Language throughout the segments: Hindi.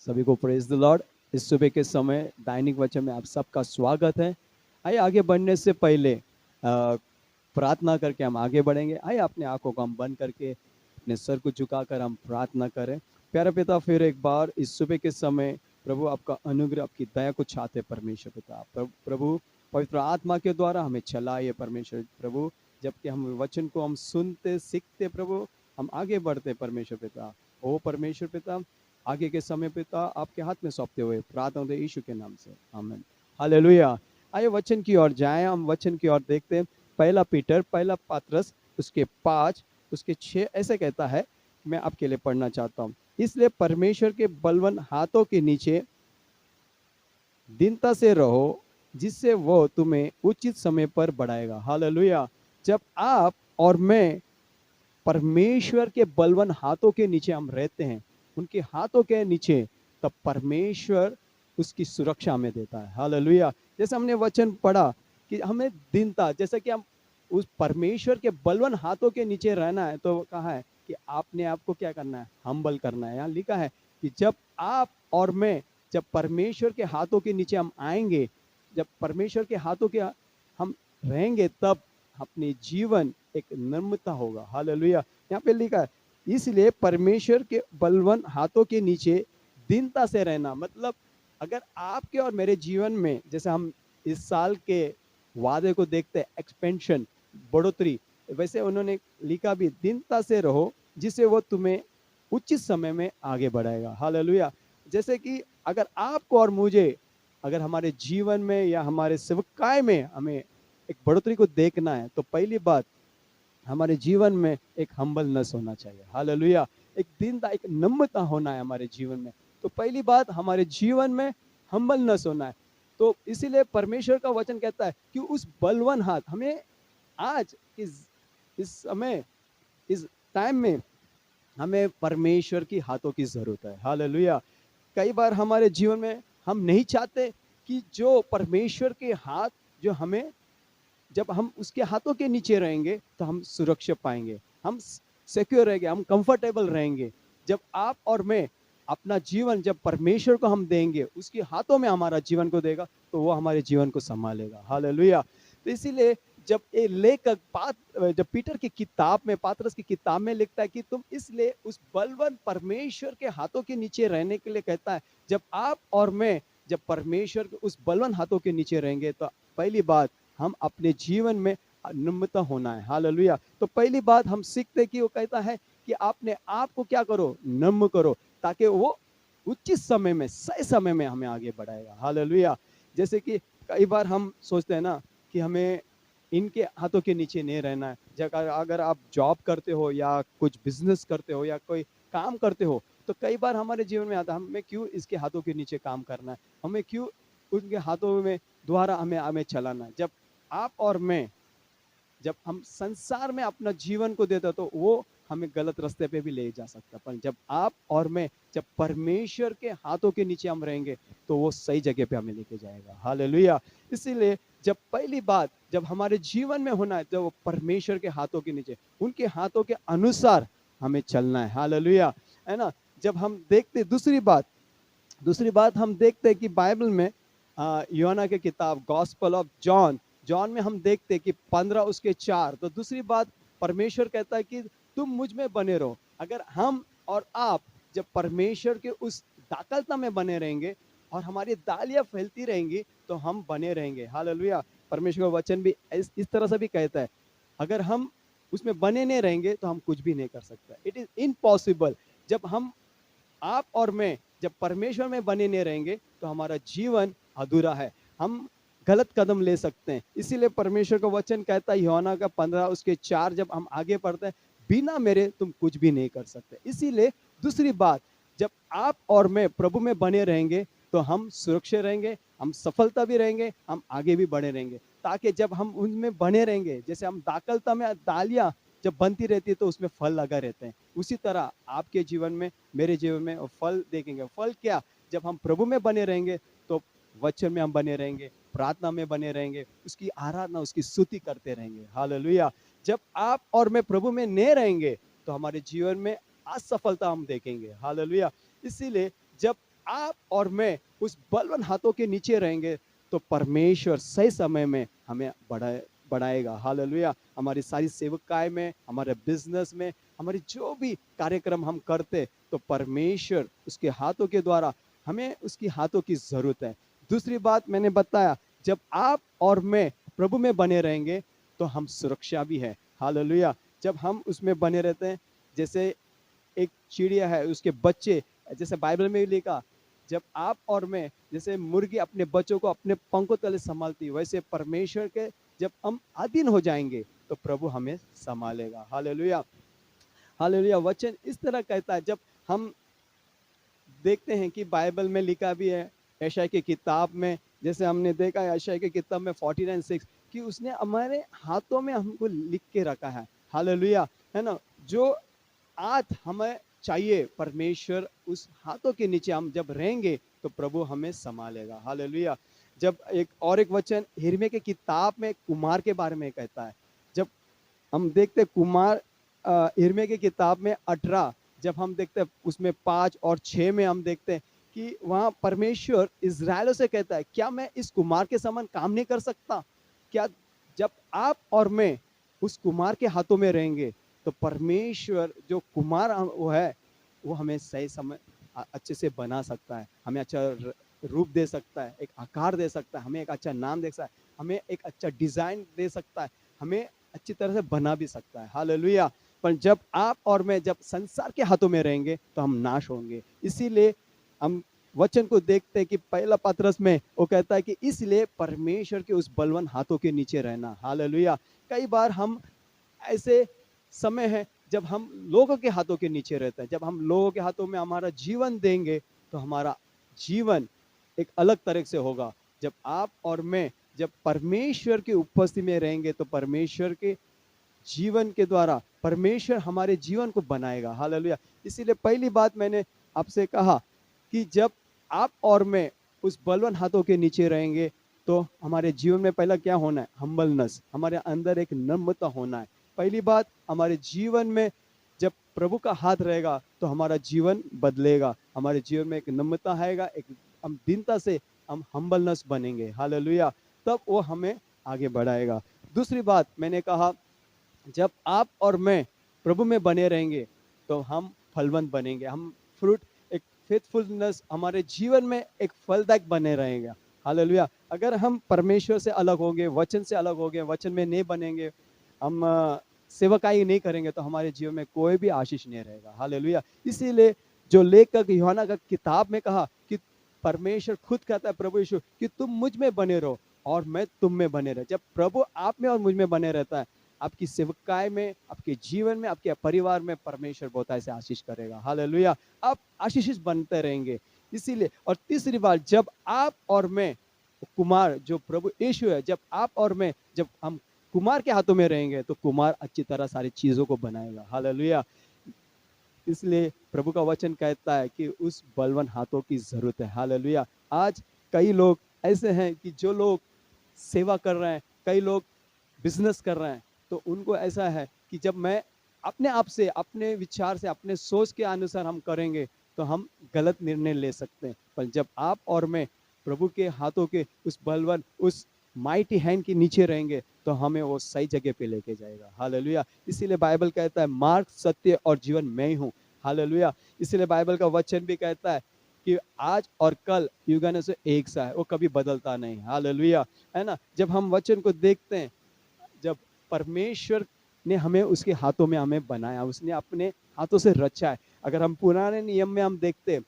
सभी को प्रेज द लॉर्ड। इस सुबह के समय दैनिक वचन में आप सबका स्वागत है। आइए आगे बढ़ने से पहले प्रार्थना करके हम आगे बढ़ेंगे। आइए अपने आंखों को हम बंद करके अपने सर को झुकाकर हम प्रार्थना करें। प्यारा पिता, फिर एक बार इस सुबह के समय प्रभु आपका अनुग्रह, आपकी दया को चाहते परमेश्वर पिता। प्रभु पवित्र आत्मा के द्वारा हमें चलाइए परमेश्वर प्रभु। जबकि हम वचन को हम सुनते सीखते प्रभु, हम आगे बढ़ते परमेश्वर पिता। ओ परमेश्वर पिता, आगे के समय पिता आपके हाथ में सौंपते हुए प्रार्थना होते यीशु के नाम से, आमीन। हालेलुया। आइए वचन की ओर जाएं। हम वचन की ओर देखते हैं। पहला पीटर, पहला पत्रस, उसके 5 उसके 6 ऐसे कहता है। मैं आपके लिए पढ़ना चाहता हूँ। इसलिए परमेश्वर के बलवान हाथों के नीचे दीनता से रहो, जिससे वो तुम्हें उचित समय पर बढ़ाएगा। हालेलुया। जब आप और मैं परमेश्वर के बलवान हाथों के नीचे हम रहते हैं, उनके हाथों के नीचे, तब परमेश्वर उसकी सुरक्षा हमें देता है। हालेलुया। जैसे हमने वचन पढ़ा कि हमें दीनता, जैसे कि हम उस परमेश्वर के बलवान हाथों के नीचे रहना है, तो कहा है कि आपने आपको क्या करना है, हम्बल करना है। यहाँ लिखा है कि जब आप और मैं, जब परमेश्वर के हाथों के नीचे हम आएंगे, जब परमेश्वर के हाथों के हम रहेंगे, तब अपने जीवन एक नम्रता होगा। हालेलुया। यहाँ पे लिखा है इसलिए परमेश्वर के बलवान हाथों के नीचे दीनता से रहना। मतलब अगर आपके और मेरे जीवन में, जैसे हम इस साल के वादे को देखते हैं, एक्सपेंशन, बढ़ोतरी, वैसे उन्होंने लिखा भी दीनता से रहो, जिससे वो तुम्हें उचित समय में आगे बढ़ाएगा। हालेलुया। जैसे कि अगर आपको और मुझे, अगर हमारे जीवन में या हमारे सेवकाई में हमें एक बढ़ोतरी को देखना है, तो पहली बात हमारे जीवन में एक हम्बलनेस होना चाहिए। हालेलुया। एक दीनता, एक नम्रता होना है हमारे जीवन में। तो पहली बात हमारे जीवन में हम्बलनेस होना है। तो इसीलिए परमेश्वर का वचन कहता है कि उस बलवान हाथ हमें आज इस समय, इस टाइम में हमें परमेश्वर की हाथों की जरूरत है। हालेलुया। कई बार हमारे जीवन में हम नहीं चाहते कि जो परमेश्वर के हाथ, जो हमें, जब हम उसके हाथों के नीचे रहेंगे तो हम सुरक्षा पाएंगे, हम सिक्योर रहेंगे, हम कंफर्टेबल रहेंगे। जब आप और मैं अपना जीवन जब परमेश्वर को हम देंगे, उसके हाथों में हमारा जीवन को देगा, तो वो हमारे जीवन को संभालेगा। हालेलुया। तो इसीलिए जब ये लेखक जब पीटर की किताब में, पात्रस की किताब में लिखता है कि तुम इसलिए उस बलवान परमेश्वर के हाथों के नीचे रहने के लिए कहता है। जब आप और मैं जब परमेश्वर के उस बलवान हाथों के नीचे रहेंगे, तो पहली बात हम अपने जीवन में नम्रता होना है। हालेलुया। तो पहली बात हम सीखते कि वो कहता है कि आपने आपको क्या करो, नम्र करो, ताकि वो उचित समय में, सही समय में हमें आगे बढ़ाएगा। हालेलुया। जैसे कि कई बार हम सोचते हैं ना कि हमें इनके हाथों के नीचे नहीं रहना है। जगह अगर आप जॉब करते हो या कुछ बिजनेस करते हो या कोई काम करते हो, तो कई बार हमारे जीवन में आता है हमें क्यों इसके हाथों के नीचे काम करना है, हमें क्यों उनके हाथों में द्वारा हमें हमें चलाना है। जब आप और मैं, जब हम संसार में अपना जीवन को देते, तो वो हमें गलत रास्ते पे भी ले जा सकता है। पर जब आप और मैं, जब परमेश्वर के हाथों के नीचे हम रहेंगे, तो वो सही जगह पे हमें लेके जाएगा। हालेलुया। इसीलिए जब पहली बात जब हमारे जीवन में होना है, जब वो परमेश्वर के हाथों के नीचे, उनके हाथों के अनुसार हमें चलना है। हालेलुया। है ना। जब हम देखते दूसरी बात हम देखते हैं कि बाइबल में यूहन्ना की किताब गॉस्पेल ऑफ जॉन, जॉन में हम देखते हैं कि 15 उसके 4, तो दूसरी बात परमेश्वर कहता है कि तुम मुझ में बने रहो। अगर हम और आप जब परमेश्वर के उस दाखलता में बने रहेंगे और हमारी दालियां फैलती रहेंगी, तो हम बने रहेंगे। हालेलुया। परमेश्वर का वचन भी इस तरह से भी कहता है, अगर हम उसमें बने नहीं रहेंगे तो हम कुछ भी नहीं कर सकते। It is impossible. जब हम, आप और मैं जब परमेश्वर में बने नहीं रहेंगे, तो हमारा जीवन अधूरा है, हम गलत कदम ले सकते हैं। इसीलिए परमेश्वर का वचन कहता है यूहन्ना का 15 उसके 4, जब हम आगे पढ़ते हैं, बिना मेरे तुम कुछ भी नहीं कर सकते। इसीलिए दूसरी बात, जब आप और मैं प्रभु में बने रहेंगे, तो हम सुरक्षित रहेंगे, हम सफलता भी रहेंगे, हम आगे भी बढ़े रहेंगे। ताकि जब हम उनमें बने रहेंगे, जैसे हम दाखलता में दालियां जब बनती रहती है तो उसमें फल लगा रहते हैं, उसी तरह आपके जीवन में, मेरे जीवन में फल देखेंगे। फल क्या, जब हम प्रभु में बने रहेंगे, तो वचन में हम बने रहेंगे, प्रार्थना में बने रहेंगे, उसकी आराधना, उसकी स्तुति करते रहेंगे। हालेलुया। जब आप और मैं प्रभु में नहीं रहेंगे, तो हमारे जीवन में असफलता हम देखेंगे। हालेलुया। इसीलिए जब आप और मैं उस बलवान हाथों के नीचे रहेंगे तो परमेश्वर सही समय में हमें बढ़ाएगा। हालेलुया। हमारी सारी सेवकाई में, हमारे बिजनेस में, हमारी जो भी कार्यक्रम हम करते तो परमेश्वर उसके हाथों के द्वारा, हमें उसकी हाथों की जरूरत है। दूसरी बात मैंने बताया, जब आप और मैं प्रभु में बने रहेंगे तो हम सुरक्षा भी है। हालेलुया। जब हम उसमें बने रहते हैं, जैसे एक चिड़िया है, उसके बच्चे, जैसे बाइबल में लिखा, जब आप और मैं, जैसे मुर्गी अपने बच्चों को अपने पंखों तले संभालती, वैसे परमेश्वर के जब हम अधीन हो जाएंगे तो प्रभु हमें संभालेगा। हालेलुया। हालेलुया। वचन इस तरह कहता है, जब हम देखते हैं कि बाइबल में लिखा भी है, यशायाह की किताब में, जैसे हमने देखा है यशायाह की किताब में 49:6 कि उसने हमारे हाथों में हमको लिख के रखा है। हालेलुया। है ना। जो आज हमें चाहिए, परमेश्वर उस हाथों के नीचे हम जब रहेंगे तो प्रभु हमें संभालेगा। हालेलुया। जब एक वचन यिर्मयाह की किताब में कुमार के बारे में कहता है, जब हम देखते कुमार यिर्मयाह की किताब में 18, जब हम देखते हैं उसमें 5 और 6 में हम देखते हैं कि वहाँ परमेश्वर इज़राइलियों से कहता है, क्या मैं इस कुमार के समान काम नहीं कर सकता? क्या जब आप और मैं उस कुमार के हाथों में रहेंगे तो परमेश्वर जो कुमार वो है, वो हमें सही समय अच्छे से बना सकता है, हमें अच्छा रूप दे सकता है, एक आकार दे सकता है, हमें एक अच्छा नाम दे सकता है, हमें एक अच्छा डिजाइन दे सकता है, हमें अच्छी तरह से बना भी सकता है। हालेलुया। पर जब आप और मैं जब संसार के हाथों में रहेंगे तो हम नाश होंगे। इसीलिए हम वचन को देखते हैं कि पहला पतरस में वो कहता है कि इसलिए परमेश्वर के उस बलवान हाथों के नीचे रहना। हालेलुया। कई बार हम ऐसे समय है जब हम लोगों के हाथों के नीचे रहते हैं, जब हम लोगों के हाथों में हमारा जीवन देंगे तो हमारा जीवन एक अलग तरह से होगा। जब आप और मैं जब परमेश्वर की उपस्थिति में रहेंगे तो परमेश्वर के जीवन के द्वारा परमेश्वर हमारे जीवन को बनाएगा। हालेलुया। इसीलिए पहली बात मैंने आपसे कहा कि जब आप और मैं उस बलवान हाथों के नीचे रहेंगे तो हमारे जीवन में पहला क्या होना है? हम्बलनेस, हमारे अंदर एक नम्रता होना है। पहली बात, हमारे जीवन में जब प्रभु का हाथ रहेगा तो हमारा जीवन बदलेगा, हमारे जीवन में एक नम्रता आएगा, एक हम दीनता से हम हम्बलनेस बनेंगे। हालेलुया। तब वो हमें आगे बढ़ाएगा। दूसरी बात मैंने कहा, जब आप और मैं प्रभु में बने रहेंगे तो हम फलवंत बनेंगे, हम फ्रूट, एक फेथफुलनेस हमारे जीवन में एक फलदायक बने रहेगा। हालेलुया। अगर हम परमेश्वर से अलग होंगे, वचन से अलग होंगे, वचन में नहीं बनेंगे, हम सेवकाई नहीं करेंगे तो हमारे जीवन में कोई भी आशीष नहीं रहेगा। हालेलुया। इसीलिए जो लेखक यूहन्ना का किताब में कहा कि परमेश्वर खुद कहता है, प्रभु यीशु, कि तुम मुझ में बने रहो और मैं तुम में बने रहे। जब प्रभु आप में और मुझ में बने रहता है, आपकी सेवकाई में, आपके जीवन में, आपके परिवार में परमेश्वर बहुत ऐसे आशीष करेगा। हालेलुया। आप आशीषित बनते रहेंगे। इसीलिए, और तीसरी बात, जब आप और मैं कुमार जो प्रभु यीशु है, जब आप और मैं जब हम कुमार के हाथों में रहेंगे तो कुमार अच्छी तरह सारी चीजों को बनाएगा। हालेलुया। इसलिए प्रभु का वचन कहता है कि उस बलवान हाथों की जरूरत है। हालेलुया। आज कई लोग ऐसे हैं कि जो लोग सेवा कर रहे हैं, कई लोग बिजनेस कर रहे हैं, तो उनको ऐसा है कि जब मैं अपने आप से, अपने विचार से, अपने सोच के अनुसार हम करेंगे तो हम गलत निर्णय ले सकते हैं। पर जब आप और मैं प्रभु के हाथों के उस बलवान, उस माइटी हैंड के नीचे रहेंगे तो हमें वो सही जगह पे लेके जाएगा। हालेलुया। इसीलिए बाइबल कहता है, मार्ग, सत्य और जीवन मैं ही हूँ। हालेलुया। इसीलिए बाइबल का वचन भी कहता है कि आज और कल युगाने से एक सा है, वो कभी बदलता नहीं। हालेलुया। है ना। जब हम वचन को देखते हैं, जब परमेश्वर ने हमें उसके हाथों में हमें बनाया, उसने अपने हाथों से रचा है। अगर हम पुराने नियम में हम देखते,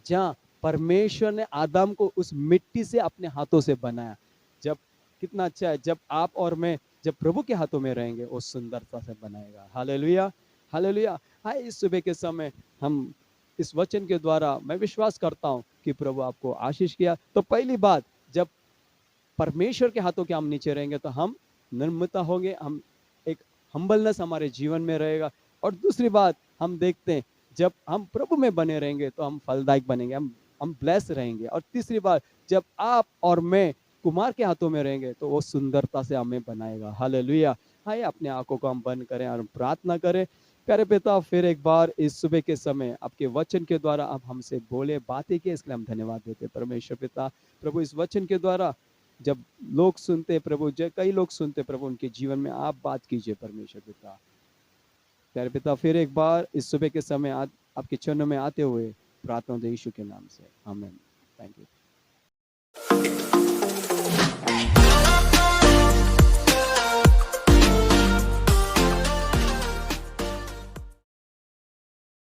जहाँ परमेश्वर ने आदम को उस मिट्टी से अपने हाथों से बनाया, जब कितना अच्छा है, जब आप और मैं जब प्रभु के हाथों में रहेंगे वो सुंदरता से बनाएगा। हालेलुया। हालेलुया। हाय, इस सुबह के समय हम इस वचन के द्वारा मैं विश्वास करता हूँ कि प्रभु आपको आशीष किया। तो पहली बात, जब परमेश्वर के हाथों के हम नीचे रहेंगे तो हम नम्रता होंगे, हम एक हम्बलनेस हमारे जीवन में रहेगा। और दूसरी बात हम देखते हैं, जब हम प्रभु में बने रहेंगे तो हम फलदायक बनेंगे, हम ब्लेस रहेंगे। और तीसरी बात, जब आप और मैं कुमार के हाथों में रहेंगे तो वो सुंदरता से हमें बनाएगा। हालेलुया। हाय, अपने आंखों को हम बंद करें और प्रार्थना करें। प्यारे पिता, फिर एक बार इस सुबह के समय आपके वचन के द्वारा आप हमसे बोले, बातें किए, इसके लिए हम धन्यवाद देते हैं परमेश्वर पिता। प्रभु, इस वचन के द्वारा जब लोग सुनते प्रभु, कई लोग सुनते प्रभु, उनके जीवन में आप बात कीजिए परमेश्वर पिता। प्यारे पिता, फिर एक बार इस सुबह के समय आपके चरणों में आते हुए प्रार्थना दे यीशु के नाम से, आमीन। Thank you.